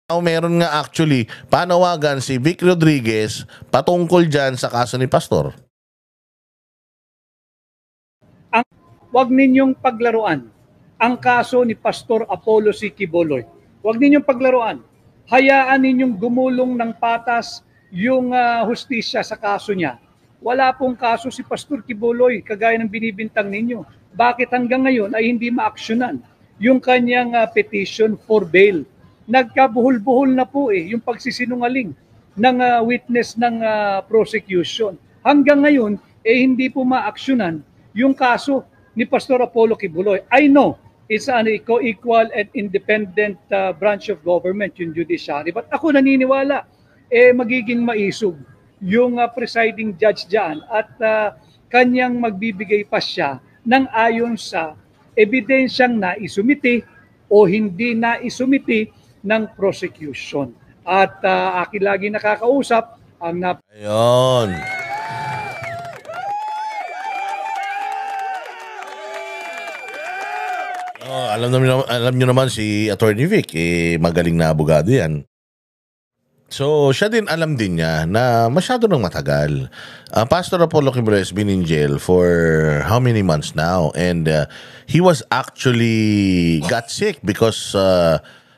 Meron nga actually panawagan si Vic Rodriguez patungkol dyan sa kaso ni Pastor. Huwag ninyong paglaruan ang kaso ni Pastor Apollo C. Quiboloy. Huwag ninyong paglaruan. Hayaan ninyong gumulong ng patas yung hustisya sa kaso niya. Wala pong kaso si Pastor Quiboloy kagaya ng binibintang ninyo. Bakit hanggang ngayon ay hindi maaksyonan yung kanyang petition for bail? Nagkabuhol-buhol na po yung pagsisinungaling ng witness ng prosecution. Hanggang ngayon, hindi po maaksyonan yung kaso ni Pastor Apollo Quiboloy. I know it's an equal and independent branch of government, yung judiciary. But ako naniniwala, magiging maisog yung presiding judge dyan at kanyang magbibigay pa siya ng ayon sa ebidensyang naisumiti o hindi naisumiti ng prosecution. At akin lagi nakakausap ang Ayun. Alam nyo naman si Attorney Vic, magaling na abogado yan. So, siya din alam din niya na masyado nang matagal. Pastor Apollo Quiboloy has been in jail for how many months now? And he was actually got sick because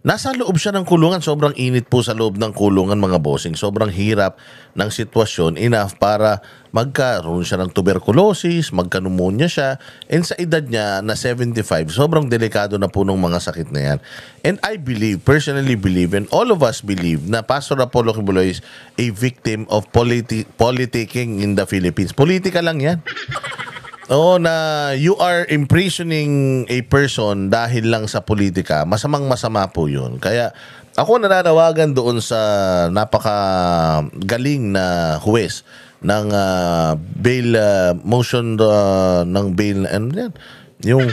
nasa loob siya ng kulungan. Sobrang init po sa loob ng kulungan, mga bossing. Sobrang hirap ng sitwasyon, enough para magkaroon siya ng tuberculosis, magka-pneumonia siya. And sa edad niya na 75, sobrang delikado na po ng mga sakit na yan. And I believe, personally believe, and all of us believe na Pastor Apollo Quiboloy is a victim of politicking in the Philippines. Politika lang yan. Oo, na you are imprisoning a person dahil lang sa politika, masamang-masama po yun. Kaya ako nananawagan doon sa napakagaling na huwes ng bail motion ng bail, ano yan? Yung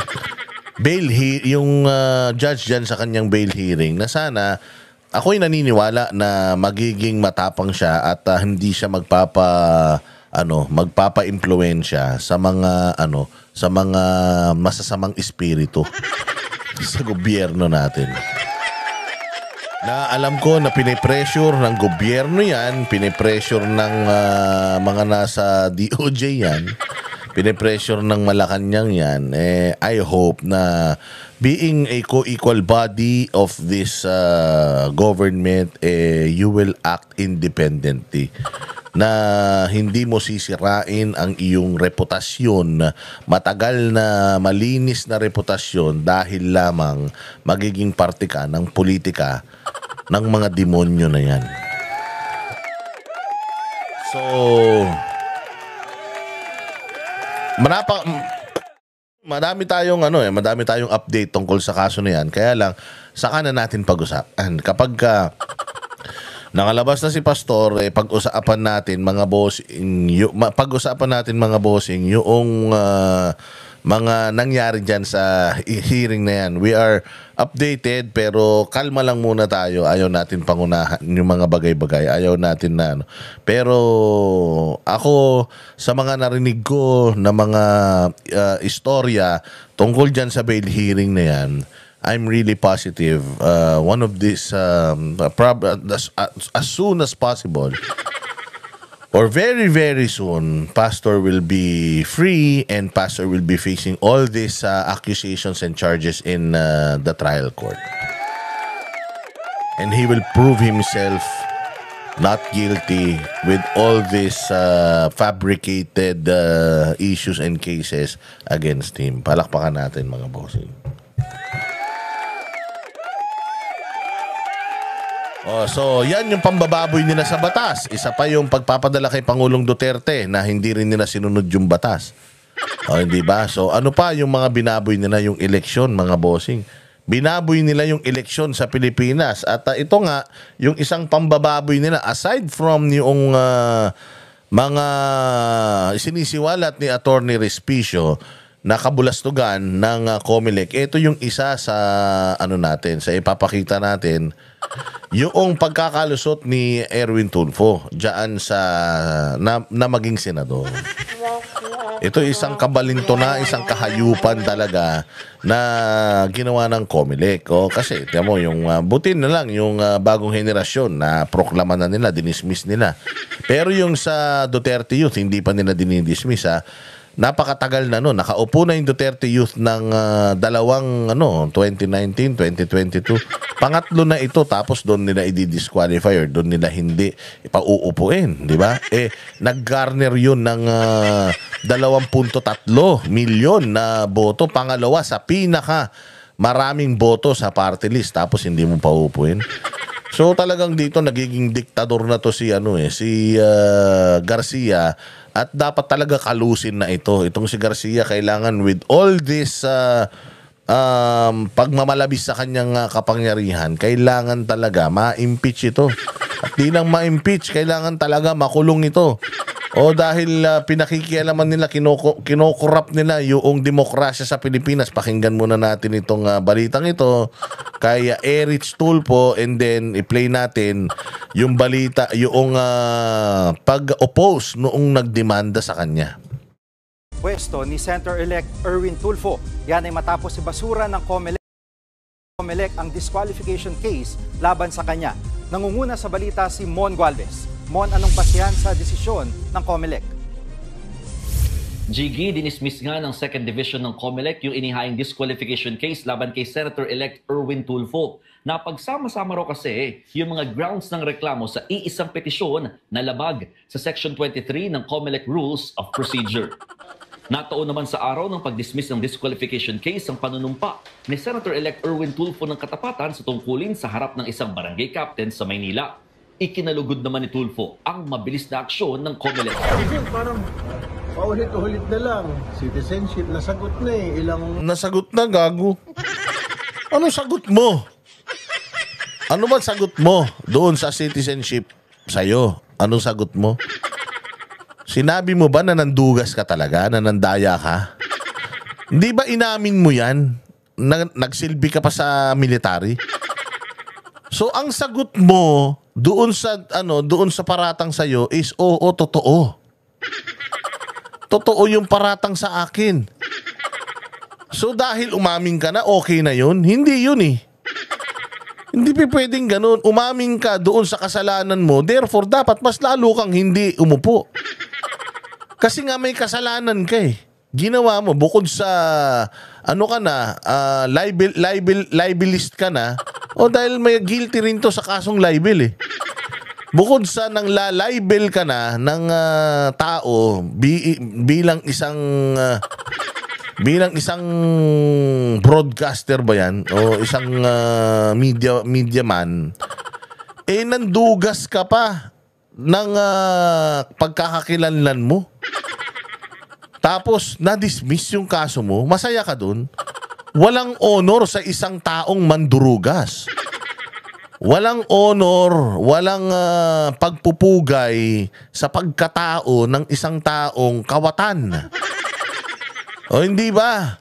bail yung judge dyan sa kanyang bail hearing, na sana ako'y naniniwala na magiging matapang siya at hindi siya magpapa-impluwensya sa mga sa mga masasamang espiritu sa gobyerno natin. Na alam ko na pinipressure ng gobyerno yan, pinipressure ng mga nasa DOJ yan, pinipressure ng Malacanang yan. I hope na being a co-equal body of this government, you will act independently, na hindi mo sisirain ang iyong reputasyon, matagal na malinis na reputasyon, dahil lamang magiging parte ka ng politika ng mga demonyo na yan. So, madami tayong update tungkol sa kaso na yan. Kaya lang, saka na natin pag-usapan. Kapag nakalabas na si Pastor, pag-usapan natin mga bossing, yung mga nangyari dyan sa hearing na yan. We are updated, pero kalma lang muna tayo. Ayaw natin pangunahan yung mga bagay-bagay. Ayaw natin na Pero ako, sa mga narinig ko na mga istorya tungkol dyan sa bail hearing na yan, I'm really positive. One of these, as soon as possible, or very, very soon, Pastor will be free and Pastor will be facing all these accusations and charges in the trial court. And he will prove himself not guilty with all these fabricated issues and cases against him. Palakpakan natin, mga bossing. So yan yung pambababoy nila sa batas. Isa pa yung pagpapadala kay Pangulong Duterte na hindi rin nila sinunod yung batas. Hindi ba? So ano pa yung mga binaboy nila, yung eleksyon, mga bossing. Binaboy nila yung eleksyon sa Pilipinas. At ito nga, yung isang pambababoy nila, aside from yung mga sinisiwalat ni Attorney Respicio na kabulastugan ng COMELEC, ito yung isa sa sa ipapakita natin, yung pagkakalusot ni Erwin Tulfo diyan sa na maging senador. Ito isang kabalinto na, isang kahayupan talaga na ginawa ng COMELEC. Kasi tiyan mo, yung butin na lang, yung bagong henerasyon na proklama na nila, dinismiss nila. Pero yung sa Duterte Youth, hindi pa nila dinidismiss napakatagal na nakaupo na yung Duterte Youth ng dalawang 2019, 2022. Pangatlo na ito tapos doon nila i-disqualify or doon nila hindi ipauupuin, di ba? Nag-garner yun ng 2.3 milyon na boto, pangalawa sa pinaka maraming boto sa party list tapos hindi mo pauupuin. So talagang dito nagiging diktador na to si Garcia. At dapat talaga kalusin na ito. Itong si Garcia kailangan with all this pagmamalabis sa kanyang kapangyarihan, kailangan talaga ma-impeach ito. At di lang ma-impeach, kailangan talaga makulong ito. Dahil pinakikialaman nila, kinokorrupt nila yung demokrasya sa Pilipinas. Pakinggan muna natin itong balitang ito kay Erich Tulfo and then i-play natin yung balita, yung pag-oppose noong nagdemanda sa kanya. Pwesto ni Senator-elect Erwin Tulfo. Yan ay matapos ibasura ng COMELEC ang disqualification case laban sa kanya. Nangunguna sa balita si Mon Gualvez. Mon, anong basihan sa desisyon ng COMELEC? Jiggy, dinismiss nga ng 2nd Division ng COMELEC yung inihayang disqualification case laban kay Senator-elect Erwin Tulfo. Napagsama-sama raw kasi yung mga grounds ng reklamo sa iisang petisyon na labag sa Section 23 ng COMELEC Rules of Procedure. Nataon naman sa araw ng pag-dismiss ng disqualification case ang panunumpa ni Senator-elect Erwin Tulfo ng katapatan sa tungkulin sa harap ng isang barangay captain sa Maynila. Ikinalugod naman ni Tulfo ang mabilis na aksyon ng COMELEC. Parang paulit-ulit na lang. Citizenship, nasagot na Nasagot na, gago. Anong sagot mo? Ano ba sagot mo doon sa citizenship sa'yo? Anong sagot mo? Sinabi mo ba na nandugas ka talaga? Na nandaya ka? Hindi ba inamin mo yan? Nagsilbi ka pa sa military? So ang sagot mo doon sa paratang sa iyo is oo, totoo. Totoo yung paratang sa akin. So dahil umaming ka na, okay na yun? Hindi yun eh. Hindi pwedeng ganun. Umaming ka doon sa kasalanan mo, therefore dapat mas lalo kang hindi umupo. Kasi nga may kasalanan ka eh. Ginawa mo bukod sa libelist ka na, dahil may guilty rin to sa kasong libel eh. Bukod sa nang libel ka na ng tao bilang isang broadcaster ba yan o isang media man, nandugas ka pa ng pagkakakilanlan mo. Tapos, na-dismiss yung kaso mo, masaya ka dun. Walang honor sa isang taong mandurugas. Walang honor, walang pagpupugay sa pagkatao ng isang taong kawatan. O hindi ba?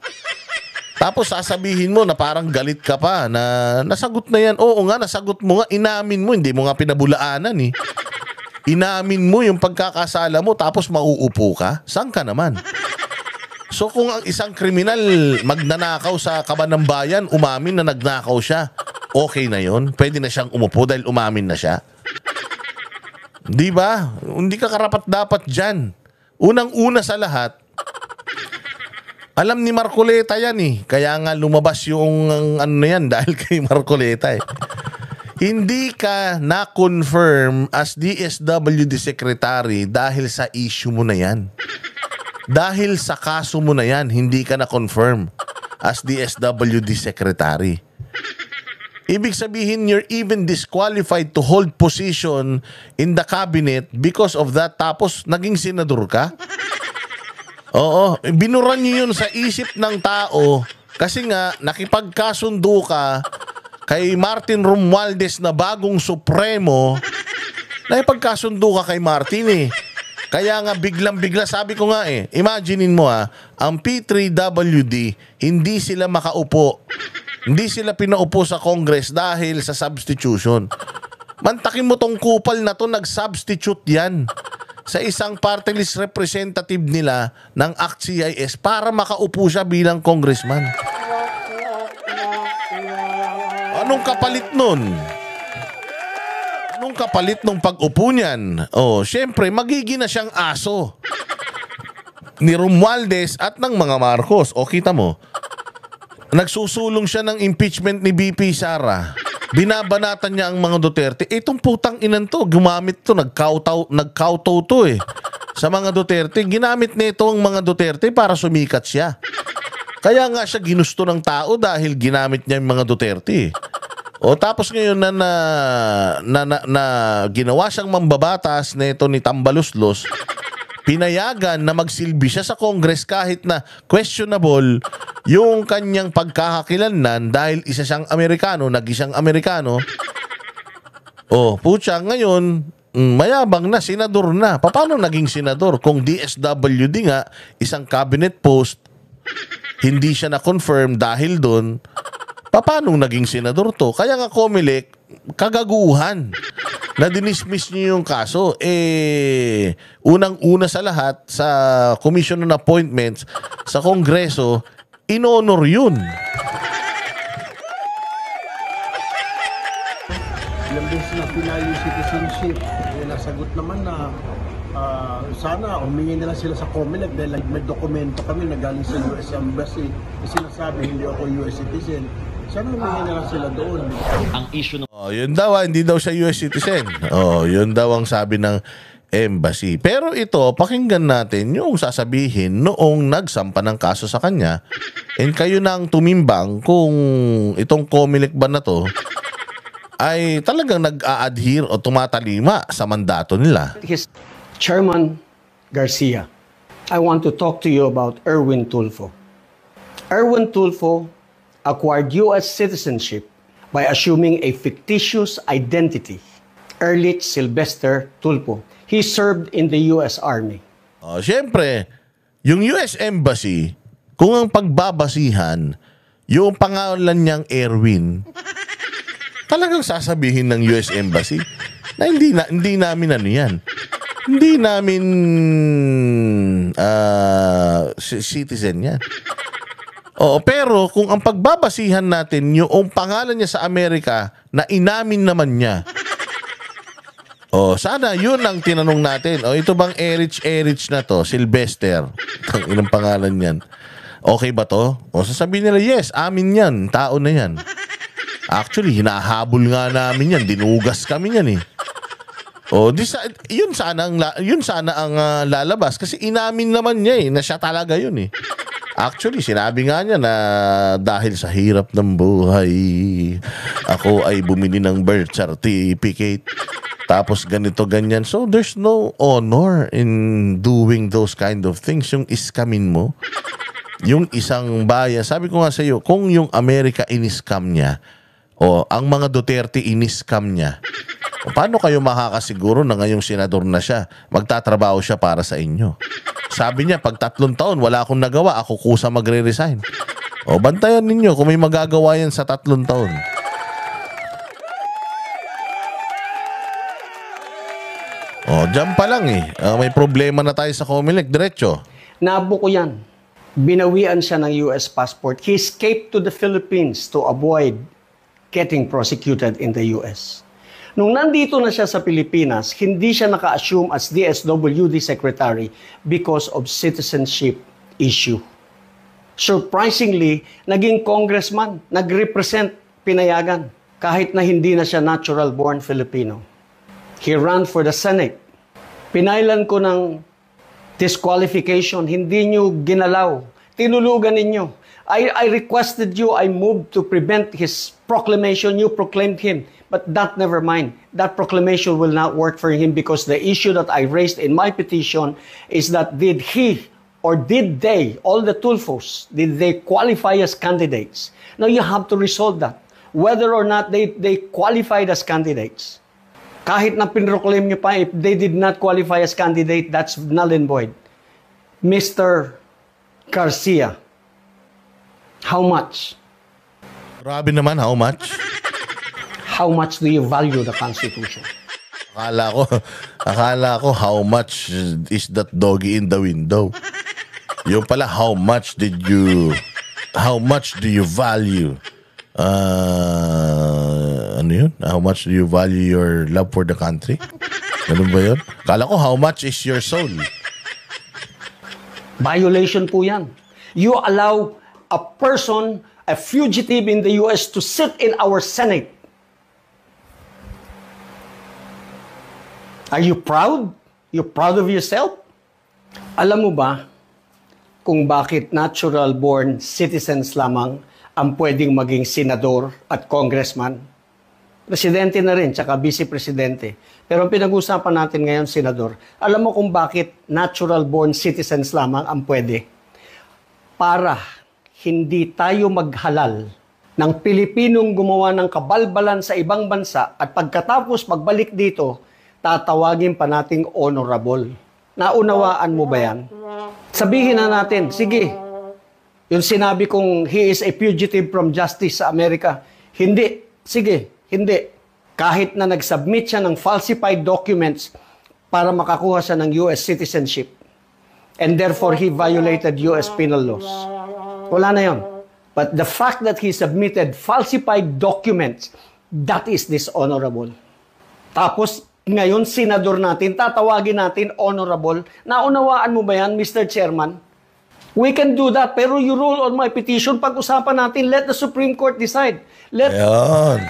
Tapos sasabihin mo na parang galit ka pa na nasagot na yan. Oo nga, nasagot mo nga, inamin mo, hindi mo nga pinabulaanan eh. Inamin mo yung pagkakasala mo tapos mauupo ka? Saan ka naman? So kung ang isang kriminal magnanakaw sa kaban ng bayan, umamin na nagnakaw siya, okay na yon? Pwede na siyang umupo dahil umamin na siya? Di ba? Hindi ka karapat-dapat dyan. Unang-una sa lahat, alam ni Marcoleta yan eh. Kaya nga lumabas yung yan dahil kay Marcoleta eh. Hindi ka na-confirm as DSWD Secretary dahil sa issue mo na yan. Dahil sa kaso mo na yan, hindi ka na-confirm as DSWD Secretary. Ibig sabihin, you're even disqualified to hold position in the cabinet because of that. Tapos, naging senador ka? Oo, binuran niyo yun sa isip ng tao kasi nga, nakipagkasundo ka kay Martin Romualdez na bagong Supremo. Nakipagkasundo ka kay Martin eh. Kaya nga biglang-bigla, sabi ko nga eh, imaginein mo ang P3WD, hindi sila makaupo. Hindi sila pinaupo sa Congress dahil sa substitution. Mantakin mo tong kupal na to, nag-substitute yan. sa isang party list representative nila ng ACT-CIS para makaupo siya bilang congressman. Anong kapalit nun? Anong kapalit nung pag-upo niyan? Oh, syempre, magiging na siyang aso ni Romualdez at ng mga Marcos. O, kita mo, nagsusulong siya ng impeachment ni BP Sara. Binabanatan niya ang mga Duterte. Itong putang inan to, gumamit to, nagkautaw to eh. Sa mga Duterte, ginamit nito ang mga Duterte para sumikat siya. Kaya nga siya ginusto ng tao dahil ginamit niya yung mga Duterte. O tapos ngayon na ginawa siyang mambabatas nito ni Tambaluslos, pinayagan na magsilbi siya sa Congress kahit na questionable yung kanyang pagkakakilanlan dahil isa siyang Amerikano, nag-isang Amerikano. Oh, putya, ngayon, mayabang na, senador na. Paano naging senador? Kung DSWD nga, isang cabinet post, hindi siya na-confirm dahil doon, paano naging senador to? Kaya nga Comelec, kagaguhan na dinismiss niyo yung kaso. Unang-una sa lahat, sa Commission on Appointments, sa Kongreso, in-honor yun. Ilang beses na final yung citizenship, nasagot naman na sana humingi nila sila sa Comelec dahil may dokumento kami na galing sa US Embassy. Sinasabi hindi ako US citizen. Sana humingi nila sila doon. Ang issue ng Yun daw, hindi daw siya US citizen. Yun daw ang sabi ng embassy. Pero ito, pakinggan natin yung sasabihin noong nagsampa ng kaso sa kanya. And kayo nang tumimbang kung itong Comelec ba na to ay talagang nag-a-adhere o tumatalima sa mandato nila. His Chairman Garcia, I want to talk to you about Erwin Tulfo. Erwin Tulfo acquired U.S. citizenship by assuming a fictitious identity, Erlich Sylvester Tulfo. He served in the U.S. Army. Siyempre, yung US Embassy, kung ang pagbabasihan, yung pangalan niyang Erwin, talagang sasabihin ng US Embassy na hindi namin ano yan. Hindi namin citizen yan. Pero kung ang pagbabasihan natin yung pangalan niya sa Amerika na inamin naman niya, sana yun ang tinanong natin. Ito bang Erich na to, Sylvester? Ilang pangalan yan? Okay ba to? Sasabihin nila, yes, amin yan, tao na yan. Actually, hinahabol nga namin yan, dinugas kami yan eh. Yun sana ang lalabas kasi inamin naman niya na siya talaga yun eh. Actually, sinabi nga niya na dahil sa hirap ng buhay, ako ay bumili ng birth certificate. Tapos ganito, ganyan. So, there's no honor in doing those kind of things. Yung iskamin mo, yung isang bayan. Sabi ko nga sa iyo, kung yung Amerika iniskam niya, ang mga Duterte iniskam niya, paano kayo makakasiguro na ngayong senador na siya, magtatrabaho siya para sa inyo? Sabi niya, pag 3 taon, wala akong nagawa, ako kusa magre-resign. Bantayan ninyo kung may magagawa yan sa 3 taon. Diyan pa lang eh. May problema na tayo sa Comelec, diretso. Nabuko yan. Binawian siya ng US passport. He escaped to the Philippines to avoid getting prosecuted in the US. Nung nandito na siya sa Pilipinas, hindi siya naka-assume as DSWD Secretary because of citizenship issue. Surprisingly, naging congressman, nag-represent, pinayagan, kahit na hindi na siya natural-born Filipino. He ran for the Senate. Pinailan ko ng disqualification, hindi nyo ginalaw, tinulugan ninyo. I requested you, I moved to prevent his proclamation, you proclaimed him. But that never mind. That proclamation will not work for him because the issue that I raised in my petition is that did he or did they, all the Tulfos, did they qualify as candidates? Now you have to resolve that. Whether or not they qualified as candidates. Kahit na pinroclaim nyo pa, if they did not qualify as candidate, that's null and void. Mr. Garcia, how much? Grabe naman, how much? How much do you value the Constitution? Akala ko how much is that doggy in the window? Yung pala, how much do you value? Ano yun? How much do you value your love for the country? Ganun ba yun? Akala ko, how much is your soul? Violation po yan. You allow a person, a fugitive in the US to sit in our Senate. Are you proud? You're proud of yourself? Alam mo ba kung bakit natural-born citizens lamang ang pwedeng maging senador at congressman? Presidente na rin, tsaka vice-presidente. Pero ang pinag-usapan natin ngayon, senador, alam mo kung bakit natural-born citizens lamang ang pwede? Para hindi tayo maghalal ng Pilipinong gumawa ng kabalbalan sa ibang bansa at pagkatapos magbalik dito, tatawagin pa nating honorable. Naunawaan mo ba yan? Sabihin na natin, sige, yung sinabi kong he is a fugitive from justice sa Amerika, hindi, sige, hindi. Kahit na nag-submit siya ng falsified documents para makakuha siya ng US citizenship. And therefore, he violated US penal laws. Wala na yon. But the fact that he submitted falsified documents, that is dishonorable. Tapos, ngayon, senador natin, tatawagin natin honorable. Naunawaan mo ba yan, Mr. Chairman? We can do that, pero you rule on my petition. Pag-usapan natin, let the Supreme Court decide. Ayan.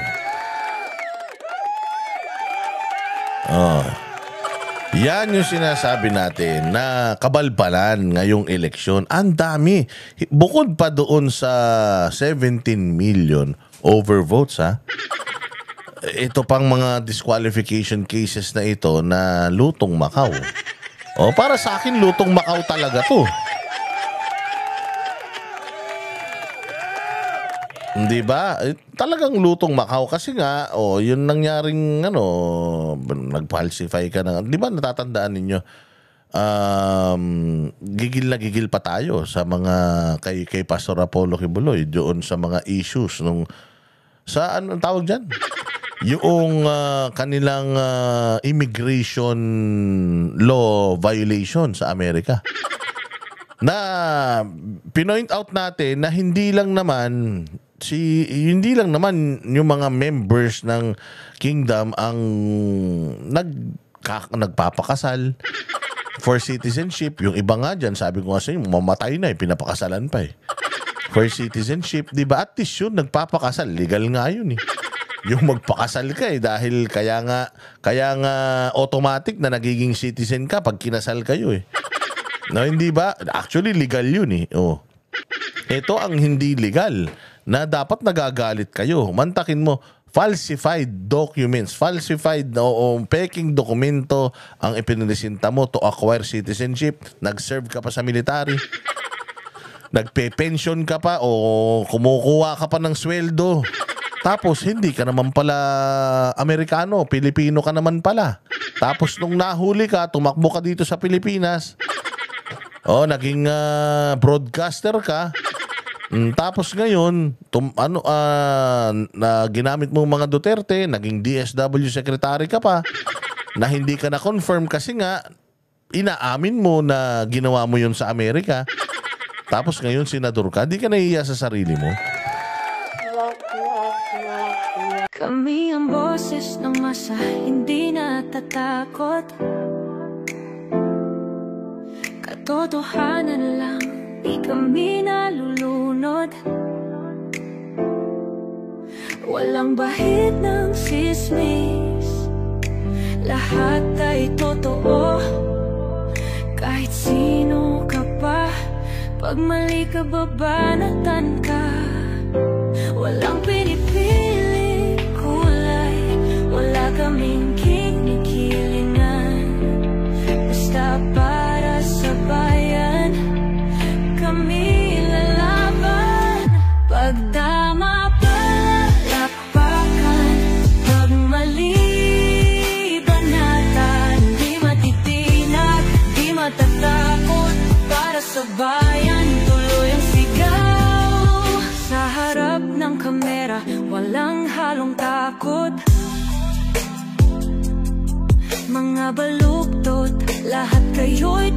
Yan yung sinasabi natin na kabalbalan ngayong eleksyon. Ang dami. Bukod pa doon sa 17 million overvotes, ha? Ito pang mga disqualification cases na ito na lutong Macau. Para sa akin, lutong Macau talaga to. Hindi ba? Talagang lutong Macau kasi nga, yun nangyaring nag-falsify ka na. Di ba natatandaan ninyo? Gigil na gigil pa tayo sa mga kay Pastor Apollo Kibuloy doon sa mga issues nung sa anong tawag diyan? Yung kanilang immigration law violation sa Amerika. Na pinoint out natin na hindi lang naman yung mga members ng kingdom ang nagpapakasal for citizenship. Yung iba nga dyan, sabi ko nga sa inyo, mamatay na, pinapakasalan pa for citizenship, di ba? At least yun, nagpapakasal. Legal nga yun Yung magpakasal ka dahil kaya nga automatic na nagiging citizen ka pag kinasal kayo No, hindi ba? Actually, legal yun Ito ang hindi legal na dapat nagagalit kayo. Mantakin mo, falsified documents, falsified o peking dokumento ang ipinresinta mo to acquire citizenship. Nag-serve ka pa sa military. Nagpe-pension ka pa o kumukuha ka pa ng sweldo. Tapos hindi ka naman pala Amerikano, Pilipino ka naman pala. Tapos nung nahuli ka, tumakbo ka dito sa Pilipinas. Naging broadcaster ka. Tapos ngayon, na ginamit mo mga Duterte, naging DSW secretary ka pa, na hindi ka na-confirm kasi nga, inaamin mo na ginawa mo yun sa Amerika. Tapos ngayon, senador ka, di ka nahihiya sa sarili mo. Kami ang boses ng masa, hindi natatakot. Katotohanan lang, di kami nalulunod. Walang bahid ng sismis, lahat ay totoo. Kahit sino ka pa, pag mali ka babanatan ka. Walang pinipili kulay, wala kaming kinikilingan. Basta para sa bayan, kami lalaban. Pagdama palakpakan, pag mali banatan. Di matitinag, di matatakot, para sa bayan tuloy ang sigaw. Sa harap ng kamera, walang halong takot. mga baluktot, lahat kayo'y